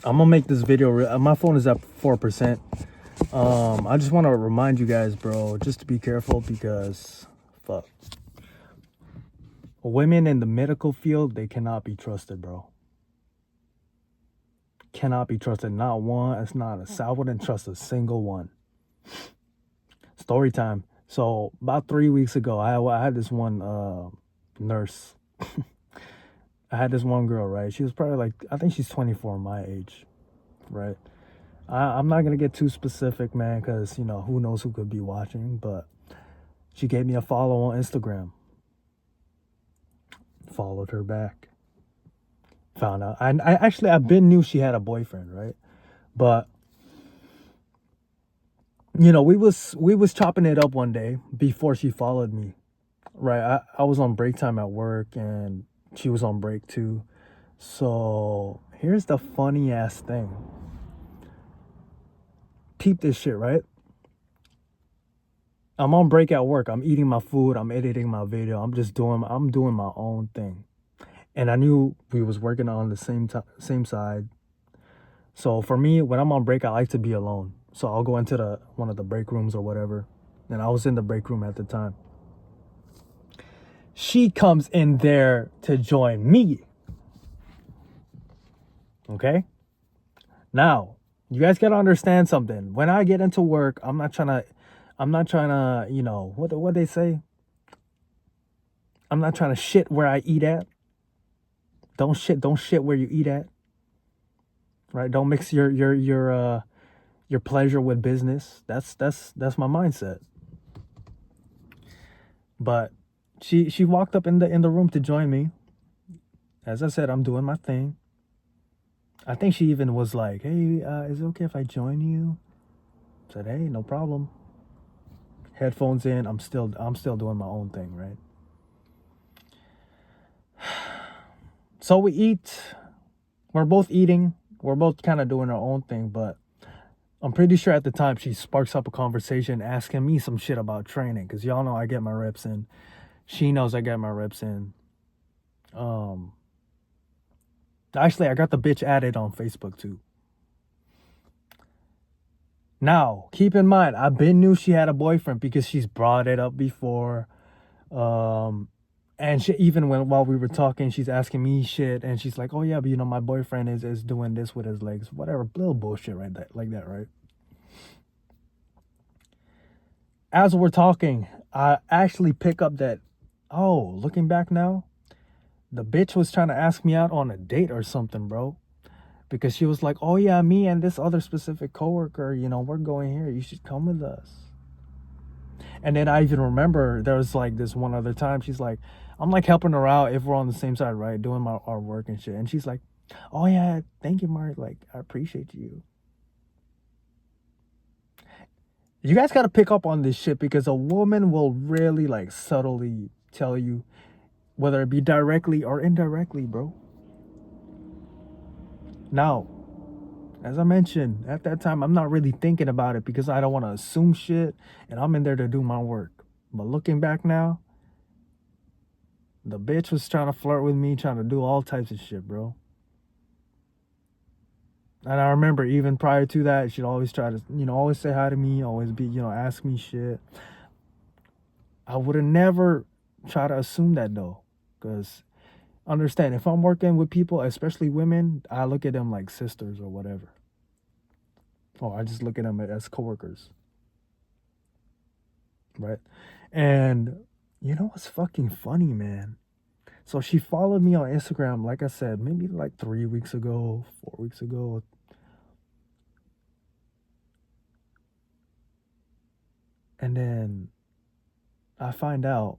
I'm gonna make this video. My phone is at 4%. I just want to remind you guys, bro, just to be careful because, fuck, women in the medical field, they cannot be trusted, bro. Cannot be trusted. Not one. It's not a. I wouldn't trust a single one. Story time. So about 3 weeks ago, I had this one nurse. I had this one girl, right? She was probably like, I think she's 24, my age, right? I'm not gonna get too specific, man, because who knows who could be watching. But she gave me a follow on Instagram. Followed her back. Found out. I actually I've been knew she had a boyfriend, right? But we was chopping it up one day before she followed me, right? I was on break time at work and she was on break too. So here's the funny ass thing. Peep this shit, right? I'm on break at work. I'm eating my food. I'm editing my video. I'm doing my own thing. And I knew we was working on the same side. So for me, when I'm on break, I like to be alone. So I'll go into the one of the break rooms or whatever. And I was in the break room at the time. She comes in there to join me. Okay? Now, you guys gotta understand something. When I get into work, I'm not trying to, what they say? I'm not trying to shit where I eat at. Don't shit where you eat at. Right? Don't mix your pleasure with business. That's my mindset. But she walked up in the room to join me. As I said, I'm doing my thing. I think she even was like, "Hey, is it okay if I join you?" I said, "Hey, no problem." Headphones in. I'm still doing my own thing, right? So we eat. We're both eating. We're both kind of doing our own thing, but I'm pretty sure at the time she sparks up a conversation asking me some shit about training, because y'all know I get my reps in. She knows I get my reps in. Actually, I got the bitch added on Facebook too. Now, keep in mind, I've been knew she had a boyfriend because she's brought it up before. And she, even while we were talking, she's asking me shit, and she's like, "Oh yeah, but my boyfriend is doing this with his legs, whatever, little bullshit, right? Like that, right?" As we're talking, I actually pick up that, oh, looking back now, the bitch was trying to ask me out on a date or something, bro. Because she was like, "Oh yeah, me and this other specific coworker, we're going here. You should come with us." And then I even remember there was like this one other time. She's like, I'm like helping her out if we're on the same side, right? Doing our work and shit. And she's like, "Oh yeah, thank you, Mark. Like, I appreciate you." You guys got to pick up on this shit because a woman will really like subtly tell you, whether it be directly or indirectly, bro. Now, as I mentioned, at that time, I'm not really thinking about it because I don't want to assume shit and I'm in there to do my work. But looking back now, the bitch was trying to flirt with me, trying to do all types of shit, bro. And I remember even prior to that, she'd always try to, always say hi to me, always be, ask me shit. I would have never try to assume that though. Because understand, if I'm working with people, especially women, I look at them like sisters or whatever. Or I just look at them as coworkers. Right? And you know what's fucking funny, man? So she followed me on Instagram, like I said, maybe like 3 weeks ago, 4 weeks ago. And then I find out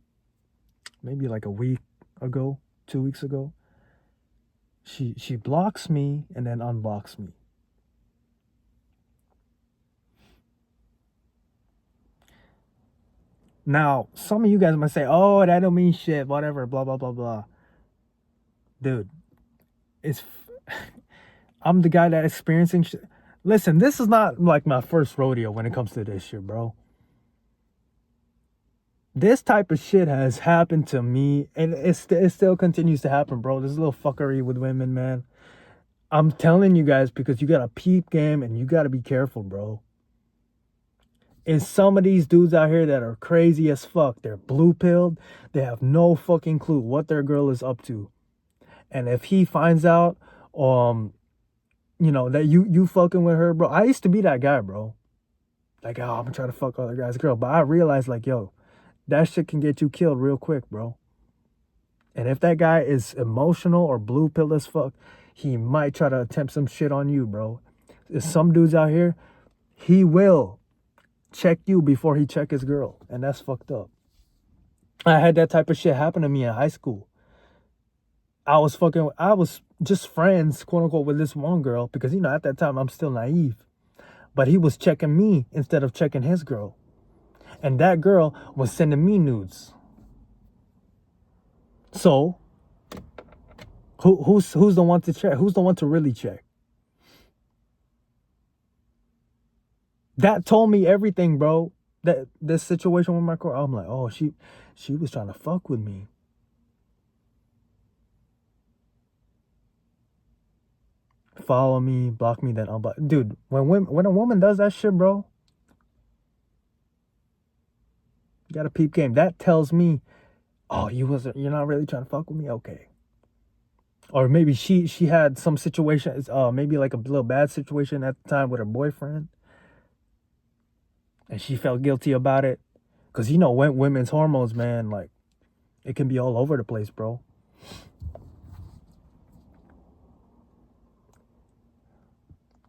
maybe like a week ago, 2 weeks ago, she blocks me and then unblocks me. Now, some of you guys might say, "Oh, that don't mean shit, whatever, blah, blah, blah, blah." Dude, it's I'm the guy that experiencing shit. Listen, this is not like my first rodeo when it comes to this shit, bro. This type of shit has happened to me, and it still continues to happen, bro. This little fuckery with women, man. I'm telling you guys, because you got a peep game and you got to be careful, bro. And some of these dudes out here that are crazy as fuck, they're blue pilled. They have no fucking clue what their girl is up to. And if he finds out, that you fucking with her, bro. I used to be that guy, bro. Like, oh, I'm trying to fuck other guy's girl. But I realized, like, yo, that shit can get you killed real quick, bro. And if that guy is emotional or blue pill as fuck, he might try to attempt some shit on you, bro. There's some dudes out here, he will check you before he check his girl. And that's fucked up. I had that type of shit happen to me in high school. I was just friends, quote unquote, with this one girl because, at that time I'm still naive. But he was checking me instead of checking his girl. And that girl was sending me nudes. So, who's the one to check? Who's the one to really check? That told me everything, bro. That this situation with my girl, I'm like, oh, she was trying to fuck with me. Follow me, block me, then unblock. Dude, when a woman does that shit, bro, you got a peep game. That tells me, oh, you're not really trying to fuck with me, okay. Or maybe she had some situation, maybe like a little bad situation at the time with her boyfriend, and she felt guilty about it. Cause when women's hormones, man, like it can be all over the place, bro.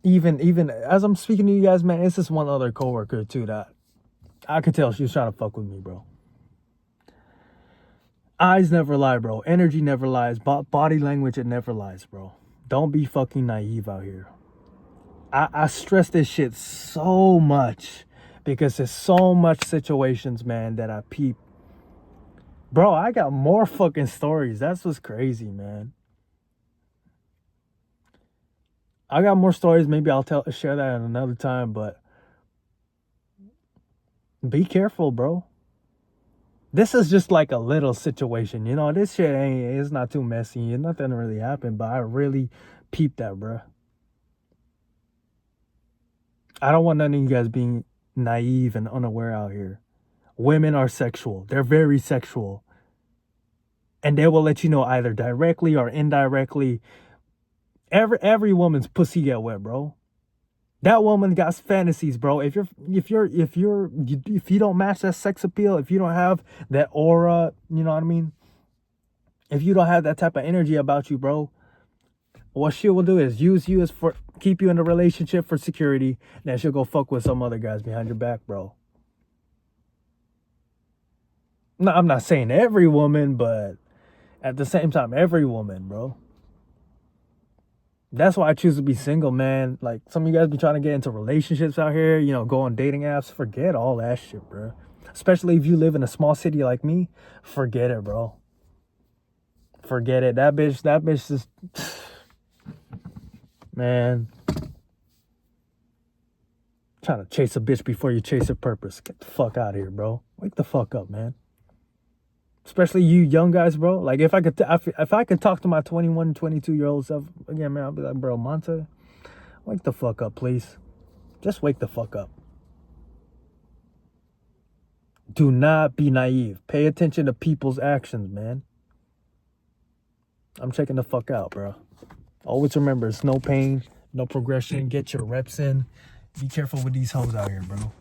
Even as I'm speaking to you guys, man, it's this one other coworker too that I could tell she was trying to fuck with me, bro. Eyes never lie, bro. Energy never lies. Body language, it never lies, bro. Don't be fucking naive out here. I stress this shit so much because there's so much situations, man, that I peep. Bro, I got more fucking stories. That's what's crazy, man. I got more stories. Maybe I'll share that at another time, but be careful, bro. This is just like a little situation, this shit it's not too messy. Nothing really happened, but I really peeped that, bro. I don't want none of you guys being naive and unaware out here. Women are sexual. They're very sexual. And they will let you know either directly or indirectly. Every woman's pussy get wet, bro. That woman got fantasies, bro. If you don't match that sex appeal, if you don't have that aura, you know what I mean? If you don't have that type of energy about you, bro, what she will do is use you keep you in a relationship for security, and then she'll go fuck with some other guys behind your back, bro. No, I'm not saying every woman, but at the same time, every woman, bro. That's why I choose to be single, man. Like, some of you guys be trying to get into relationships out here, go on dating apps. Forget all that shit, bro. Especially if you live in a small city like me. Forget it, bro. Forget it. That bitch is... Man. Trying to chase a bitch before you chase her purpose. Get the fuck out of here, bro. Wake the fuck up, man. Especially you young guys, bro. Like, if I could talk to my 21, 22-year-old self again, man, I'll be like, bro, Monta, wake the fuck up, please. Just wake the fuck up. Do not be naive. Pay attention to people's actions, man. I'm checking the fuck out, bro. Always remember, it's no pain, no progression. Get your reps in. Be careful with these hoes out here, bro.